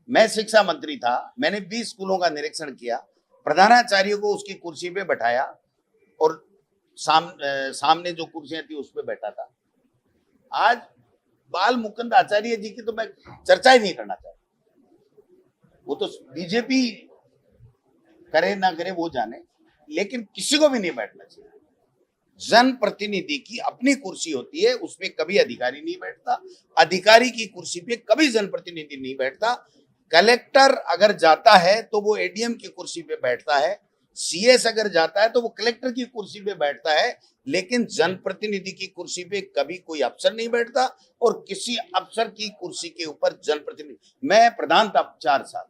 मैं शिक्षा मंत्री था, मैंने 20 स्कूलों का निरीक्षण किया, प्रधानाचार्य को उसकी कुर्सी पे बैठाया और सामने जो कुर्सियां थी उस पे बैठा था। आज बाल मुकुंद आचार्य जी की तो मैं चर्चा ही नहीं करना चाहता। वो तो बीजेपी करे ना करे वो जाने, लेकिन किसी को भी नहीं बैठना चाहिए। जनप्रतिनिधि की अपनी कुर्सी होती है, उसमें कभी अधिकारी नहीं बैठता, अधिकारी की कुर्सी पे कभी जनप्रतिनिधि नहीं बैठता। कलेक्टर अगर जाता है तो वो एडीएम की कुर्सी पे बैठता है, सीएस अगर जाता है तो वो कलेक्टर की कुर्सी पे बैठता है, लेकिन जनप्रतिनिधि की कुर्सी पे कभी कोई अफसर नहीं बैठता। और किसी अफसर की कुर्सी के ऊपर जनप्रतिनिधि, मैं प्रधान था 4 साल,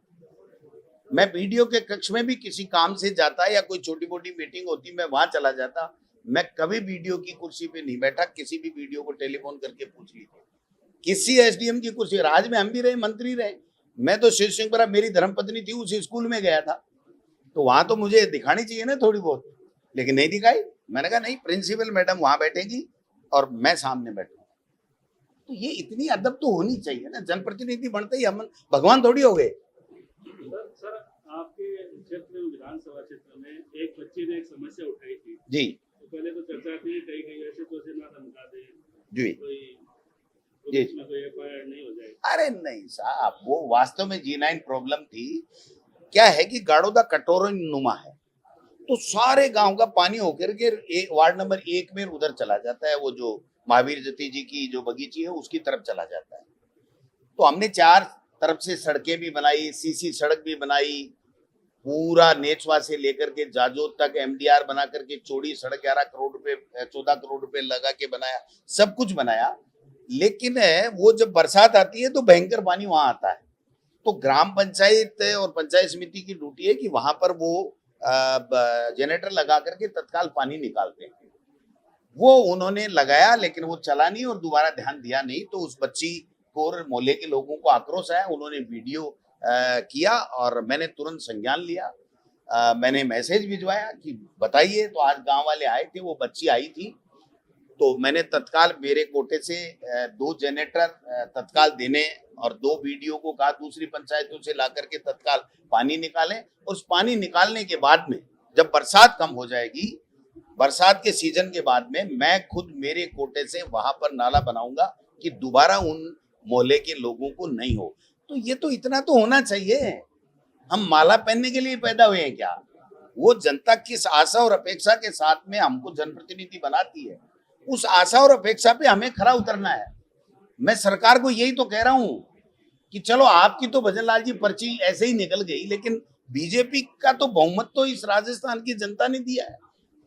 मैं वीडियो के कक्ष में भी किसी काम से जाता या कोई छोटी मोटी मीटिंग होती मैं वहां चला जाता, मैं कभी वीडियो की कुर्सी पे नहीं बैठा। किसी भी वीडियो को टेलीफोन करके पूछ लीजिए, किसी एसडीएम की कुर्सी, राज में हम भी रहे, मंत्री रहे, मैं तो शिव सिंह मेरी धर्मपत्नी थी उस स्कूल में गया था, तो वहां तो मुझे दिखानी चाहिए ना थोड़ी बहुत, लेकिन नहीं दिखाई। मैंने कहा नहीं, प्रिंसिपल मैडम वहां बैठेगी और मैं सामने बैठूंगा। तो ये इतनी अदब तो होनी चाहिए ना, जनप्रतिनिधि बनते ही हम भगवान थोड़ी हो गए। सर आपके क्षेत्र में, विधानसभा क्षेत्र में एक बच्चे ने एक समस्या उठाई थी जी, तो पहले तो चर्चा थी, कहीं ऐसे तो ऐसे ना धमका दे, जी कोई जी, इसमें कोई एफआईआर नहीं हो जाए। अरे नहीं साहब, वो वास्तव में G9 प्रॉब्लम थी। क्या है कि गाड़ोदा कटोरा नुमा है, तो सारे गांव का पानी होकर के वार्ड नंबर 1 में उधर चला जाता है, वो जो महावीर जती जी की जो बगीची है उसकी तरफ चला जाता है। तो हमने 4 तरफ से सड़कें भी बनाई, सीसी सड़क भी बनाई, पूरा नेचवा से लेकर के जाजोद तक एमडीआर बना करके चौड़ी सड़क 11 करोड़ रुपए 14 करोड़ रुपए लगा के बनाया, सब कुछ बनाया। लेकिन वो जब बरसात आती है तो भयंकर पानी वहां आता है, तो ग्राम पंचायत और पंचायत समिति की ड्यूटी है कि वहां पर वो जनरेटर लगा करके तत्काल पानी निकालते हैं। वो उन्होंने लगाया लेकिन वो चला नहीं और दोबारा ध्यान दिया नहीं, तो उस बच्ची को और मोहल्ले के लोगों को आक्रोश आया, उन्होंने वीडियो किया और मैंने तुरंत संज्ञान लिया। मैंने मैसेज भिजवाया कि बताइए, तो आज गांव वाले आए थे, वो बच्ची आई थी, तो मैंने तत्काल मेरे कोटे से 2 जनरेटर तत्काल देने और 2 वीडियो को कहा दूसरी पंचायतों से ला करके तत्काल पानी निकालें। और उस पानी निकालने के बाद में जब बरसात कम हो जाएगी, बरसात के सीजन के बाद में मैं खुद मेरे कोटे से वहां पर नाला बनाऊंगा कि दोबारा उन मोहल्ले के लोगों को नहीं हो। तो ये तो इतना तो होना चाहिए। हम माला पहनने के लिए पैदा हुए हैं क्या? वो जनता किस आशा और अपेक्षा के साथ में हमको जनप्रतिनिधि बनाती है, उस आशा और अपेक्षा पे हमें खरा उतरना है। मैं सरकार को यही तो कह रहा हूं कि चलो आपकी तो भजन लाल जी पर्ची ऐसे ही निकल गई, लेकिन बीजेपी का तो बहुमत तो इस राजस्थान की जनता ने दिया है,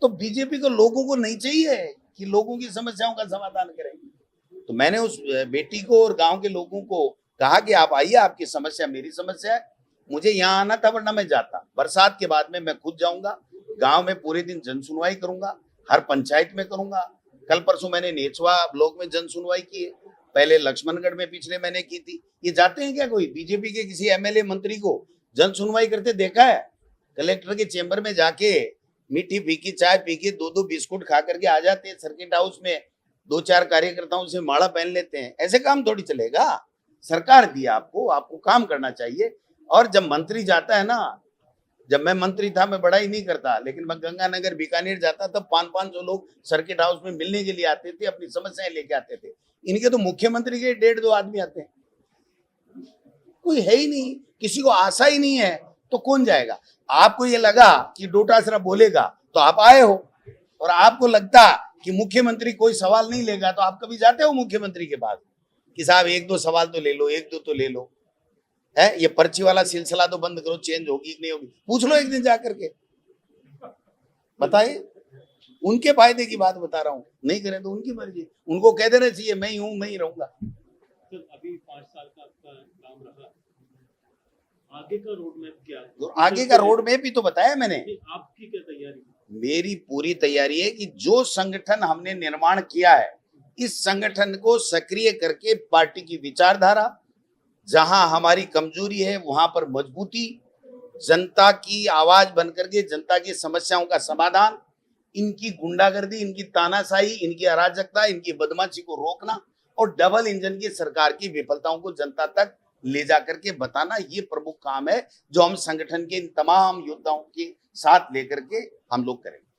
तो बीजेपी को लोगों को नहीं चाहिए कि लोगों की समस्याओं का समाधान करेंगे। तो मैंने उस बेटी को और गांव के लोगों को कहा कि आप आइए, आपकी समस्या मेरी समस्या है, मुझे यहाँ आना था वरना मैं जाता। बरसात के बाद में मैं खुद जाऊंगा, गांव में पूरे दिन जन सुनवाई करूंगा, हर पंचायत में करूंगा। कल परसों मैंने नेचवा ब्लॉक में जन सुनवाई की है, पहले लक्ष्मणगढ़ में पिछले महीने की थी। ये जाते हैं क्या कोई बीजेपी के किसी एमएलए मंत्री को जन सुनवाई करते देखा है? कलेक्टर के चेंबर में जाके मीठी फीकी चाय पी के 2-2 बिस्कुट खा करके आ जाते हैं, सर्किट हाउस में 2-4 कार्यकर्ताओं से माला पहन लेते हैं। ऐसे काम थोड़ी चलेगा। सरकार दी आपको, आपको काम करना चाहिए। और जब मंत्री जाता है ना, जब मैं मंत्री था मैं बड़ा ही नहीं करता, लेकिन मैं गंगानगर बीकानेर जाता तब 500 लोग सर्किट हाउस में मिलने के लिए आते थे, अपनी समस्याएं लेके आते थे। इनके तो मुख्यमंत्री के 1.5-2 आदमी आते हैं, कोई है ही नहीं, किसी को आशा ही नहीं है, तो कौन जाएगा? आपको ये लगा कि डोटासरा बोलेगा तो आप आए हो, और आपको लगता कि मुख्यमंत्री कोई सवाल नहीं लेगा तो आप कभी जाते हो मुख्यमंत्री के पास कि साहब 1-2 सवाल तो ले लो, 1-2 तो ले लो। है ये पर्ची वाला सिलसिला तो बंद करो, चेंज होगी कि नहीं होगी पूछ लो एक दिन जाकर के, बताइए। उनके फायदे की बात बता रहा हूँ, नहीं करें तो उनकी मर्जी, उनको कह देना चाहिए मैं ही हूं, मैं ही रहूंगा। तो अभी 5 साल का आपका काम रहा, आगे का रोड मैप क्या है? तो आगे का रोड मैप भी तो बताया मैंने। आपकी क्या तैयारी? मेरी पूरी तैयारी है कि जो संगठन हमने निर्माण किया है, इस संगठन को सक्रिय करके पार्टी की विचारधारा, जहां हमारी कमजोरी है वहां पर मजबूती, जनता की आवाज बनकर के जनता की समस्याओं का समाधान, इनकी गुंडागर्दी, इनकी तानाशाही, इनकी अराजकता, इनकी बदमाशी को रोकना, और डबल इंजन की सरकार की विफलताओं को जनता तक ले जाकर के बताना, ये प्रमुख काम है जो हम संगठन के इन तमाम योद्धाओं के साथ लेकर के हम लोग करेंगे।